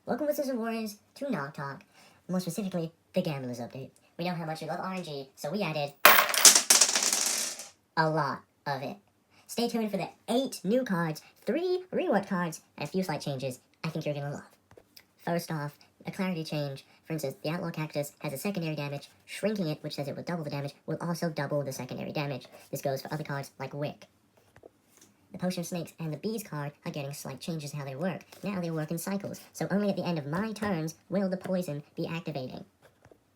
Welcome, Wizards and Warriors, to NOG Talk, more specifically, the Gamblers Update. We know how much you love RNG, so we added a lot of it. Stay tuned for the 8 new cards, 3 reworked cards, and a few slight changes I think you're going to love. First off, a clarity change. For instance, the Outlaw Cactus has a secondary damage. Shrinking it, which says it will double the damage, will also double the secondary damage. This goes for other cards like Wick. The Potion of Snakes and the Bees card are getting slight changes in how they work. Now they work in cycles, so only at the end of my turns will the poison be activating.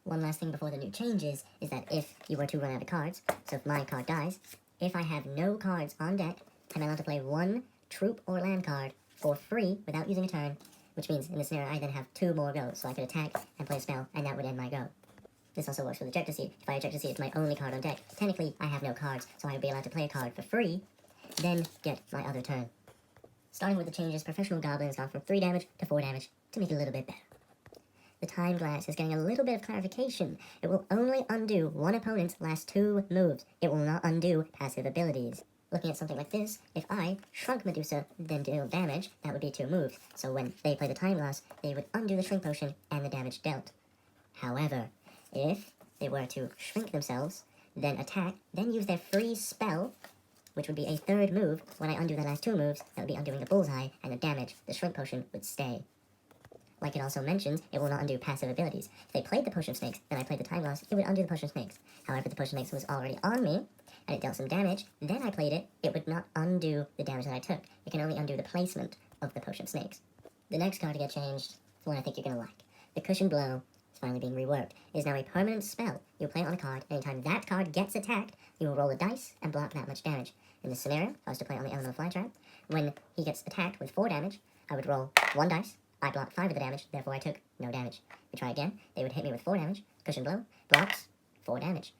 One last thing before the new changes is that if you were to run out of cards, so if my card dies, if I have no cards on deck, I'm allowed to play 1 troop or land card for free without using a turn, which means in this scenario I then have 2 more goes, so I could attack and play a spell, and that would end my go. This also works with Ejector Seed. If I Ejector Seed, it's my only card on deck. Technically, I have no cards, so I would be allowed to play a card for free, then get my other turn. Starting with the changes, Professional Goblin has gone from 3 damage to 4 damage to make it a little bit better. The Time Glass is getting a little bit of clarification. It will only undo one opponent's last 2 moves. It will not undo passive abilities. Looking at something like this, if I shrunk Medusa, then deal damage, that would be 2 moves. So when they play the Time Glass, they would undo the Shrink Potion and the damage dealt. However, if they were to shrink themselves, then attack, then use their free spell, which would be a 3rd move, when I undo the last 2 moves, that would be undoing the Bullseye, and the damage, the Shrink Potion, would stay. Like it also mentions, it will not undo passive abilities. If they played the Potion of Snakes, then I played the Time Loss, it would undo the Potion of Snakes. However, if the Potion of Snakes was already on me, and it dealt some damage, then I played it, it would not undo the damage that I took. It can only undo the placement of the Potion of Snakes. The next card to get changed is one I think you're going to like. The Cushion Blow is finally being reworked. It is now a permanent spell. You'll play it on a card, and anytime that card gets attacked, you will roll a dice and block that much damage. In this scenario, if I was to play on the Elemental Flytrap, when he gets attacked with 4 damage, I would roll 1 dice, I blocked 5 of the damage, therefore I took no damage. If we try again, they would hit me with 4 damage, Cushion Blow, blocks, 4 damage.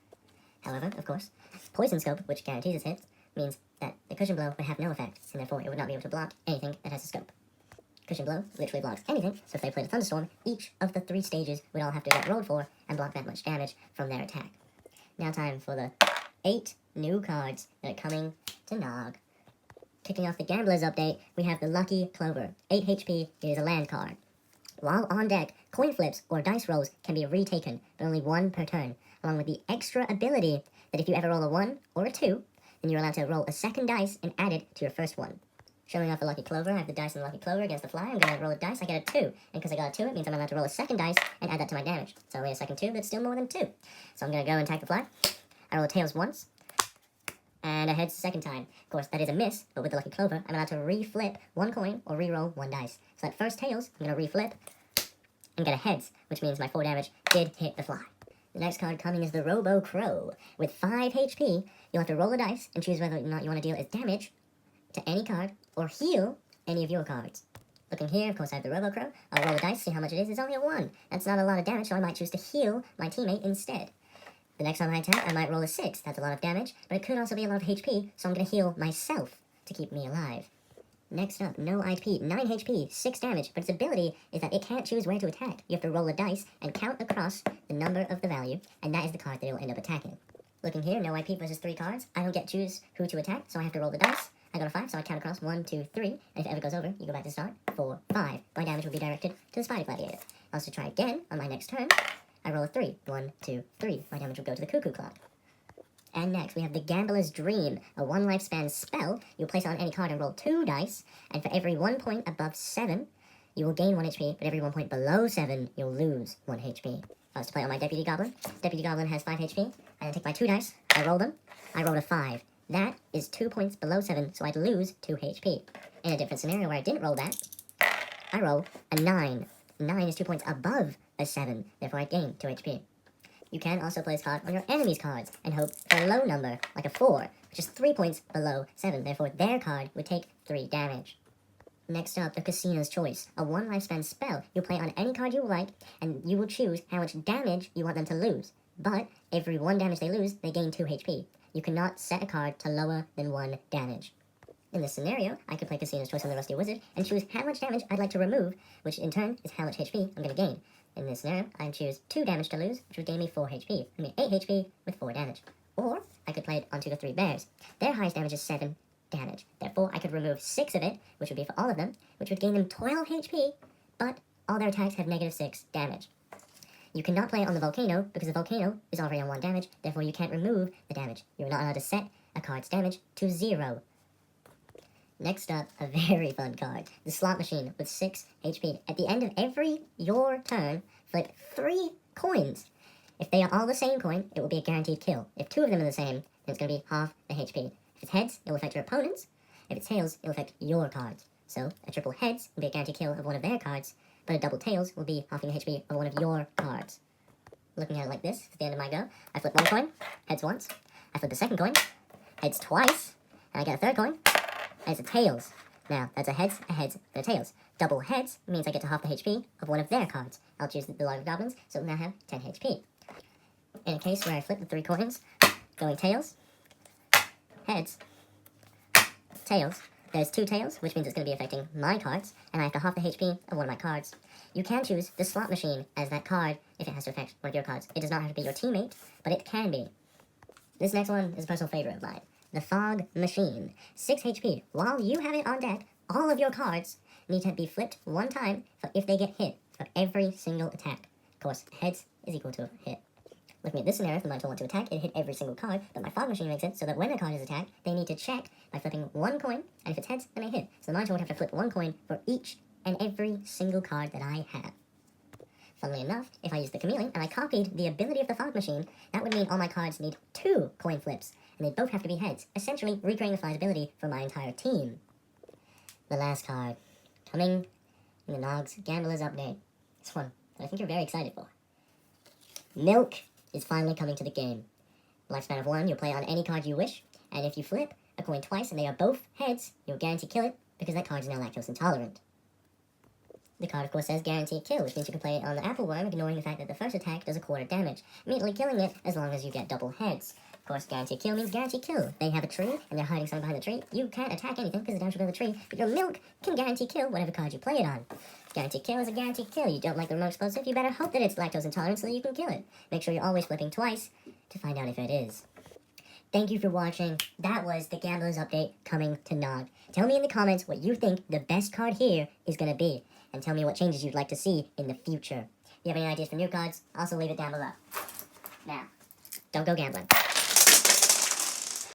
However, of course, Poison Scope, which guarantees its hits, means that the Cushion Blow would have no effect, and therefore it would not be able to block anything that has a scope. Cushion Blow literally blocks anything, so if they played a Thunderstorm, each of the 3 stages would all have to get rolled for and block that much damage from their attack. Now time for the 8 new cards that are coming to NOG. Kicking off the Gamblers Update, we have the Lucky Clover. 8 HP, it is a land card. While on deck, coin flips or dice rolls can be retaken, but only 1 per turn, along with the extra ability that if you ever roll a 1 or a 2, then you're allowed to roll a 2nd dice and add it to your first one. Showing off the Lucky Clover, I have the dice in the Lucky Clover against the fly. I'm going to roll a dice, I get a 2. And because I got a 2, it means I'm allowed to roll a 2nd dice and add that to my damage. So only a second 2, that's still more than 2. So I'm going to go and attack the fly. I roll a tails once, and a heads the 2nd time. Of course, that is a miss, but with the Lucky Clover, I'm allowed to re-flip 1 coin or re-roll 1 dice. So that first tails, I'm going to re-flip and get a heads, which means my 4 damage did hit the fly. The next card coming is the Robo Crow. With 5 HP, you'll have to roll a dice and choose whether or not you want to deal as damage to any card or heal any of your cards. Looking here, of course, I have the Robo Crow. I'll roll the dice, see how much it is. It's only a 1. That's not a lot of damage, so I might choose to heal my teammate instead. The next time I attack, I might roll a 6. That's a lot of damage, but it could also be a lot of HP, so I'm going to heal myself to keep me alive. Next up, No IP, 9 HP, 6 damage, but its ability is that it can't choose where to attack. You have to roll a dice and count across the number of the value, and that is the card that it will end up attacking. Looking here, No IP versus 3 cards. I don't get to choose who to attack, so I have to roll the dice. I got a 5, so I count across 1, 2, 3, and if it ever goes over, you go back to start. 4, 5. My damage will be directed to the Spider Gladiator. I'll also try again on my next turn. I roll a 3. 1, 2, 3. My damage will go to the Cuckoo Clock. And next, we have the Gambler's Dream, a 1 lifespan spell. You'll place it on any card and roll 2 dice, and for every 1 point above 7, you will gain 1 HP, but every 1 point below 7, you'll lose 1 HP. If I was to play on my Deputy Goblin has 5 HP. I then take my 2 dice, I roll them, I rolled a 5. That is 2 points below 7, so I'd lose 2 HP. In a different scenario where I didn't roll that, I roll a 9. 9 is 2 points above a 7, therefore I gain 2 HP. You can also play this card on your enemy's cards and hope for a low number, like a 4, which is 3 points below 7, therefore their card would take 3 damage. Next up, the Casino's Choice, a 1 lifespan spell. You'll play on any card you like, and you will choose how much damage you want them to lose. But every 1 damage they lose, they gain 2 HP. You cannot set a card to lower than 1 damage. In this scenario, I could play Casino's Choice on the Rusty Wizard and choose how much damage I'd like to remove, which in turn is how much HP I'm going to gain. In this scenario, I choose 2 damage to lose, which would gain me 4 HP. I mean 8 HP with 4 damage. Or I could play it onto the 3 bears. Their highest damage is 7 damage. Therefore, I could remove 6 of it, which would be for all of them, which would gain them 12 HP, but all their attacks have -6 damage. You cannot play it on the Volcano because the Volcano is already on 1 damage, therefore you can't remove the damage. You're not allowed to set a card's damage to 0. Next up, a very fun card, the Slot Machine with 6 HP. At the end of your turn, flip 3 coins. If they are all the same coin, it will be a guaranteed kill. If 2 of them are the same, then it's going to be half the HP. If it's heads, it will affect your opponents. If it's tails, it will affect your cards. So, a triple heads will be a guaranteed kill of one of their cards, but a double tails will be halving the HP of one of your cards. Looking at it like this, at the end of my go, I flip 1 coin, heads once. I flip the second coin, heads twice, and I get a third coin, and it's a tails. Now, that's a heads, and a tails. Double heads means I get to half the HP of one of their cards. I'll choose the Log of Goblins, so it'll now have 10 HP. In a case where I flip the 3 coins, going tails, heads, tails, there's 2 tails, which means it's going to be affecting my cards, and I have to half the HP of one of my cards. You can choose the Slot Machine as that card if it has to affect one of your cards. It does not have to be your teammate, but it can be. This next one is a personal favorite of mine. The Fog Machine. 6 HP. While you have it on deck, all of your cards need to be flipped 1 time for if they get hit for every single attack. Of course, heads is equal to a hit. Looking at this scenario, if the Mind Tool want to attack, it hit every single card, but my Fog Machine makes it so that when a card is attacked, they need to check by flipping 1 coin, and if it's heads, then they hit. So the Mind Tool would have to flip 1 coin for each and every single card that I have. Funnily enough, if I used the Chameleon and I copied the ability of the Fog Machine, that would mean all my cards need 2 coin flips, and they both have to be heads, essentially recreating the Fly's ability for my entire team. The last card, coming in the NOG's Gamblers Update. This one that I think you're very excited for. Milk is finally coming to the game. Lifespan of 1, you'll play on any card you wish, and if you flip a coin twice and they are both heads, you'll guarantee kill it, because that card is now lactose intolerant. The card, of course, says guaranteed kill, which means you can play it on the Apple Worm, ignoring the fact that the first attack does 1/4 damage, immediately killing it as long as you get double heads. Of course, guaranteed kill means guaranteed kill. They have a tree, and they're hiding something behind the tree. You can't attack anything because the damage will go to the tree, but your milk can guarantee kill whatever card you play it on. Guaranteed kill is a guaranteed kill. You don't like the remote explosive, you better hope that it's lactose intolerant so that you can kill it. Make sure you're always flipping twice to find out if it is. Thank you for watching. That was the Gamblers Update coming to NOG. Tell me in the comments what you think the best card here is going to be, and tell me what changes you'd like to see in the future. If you have any ideas for new cards, also leave it down below. Now, don't go gambling.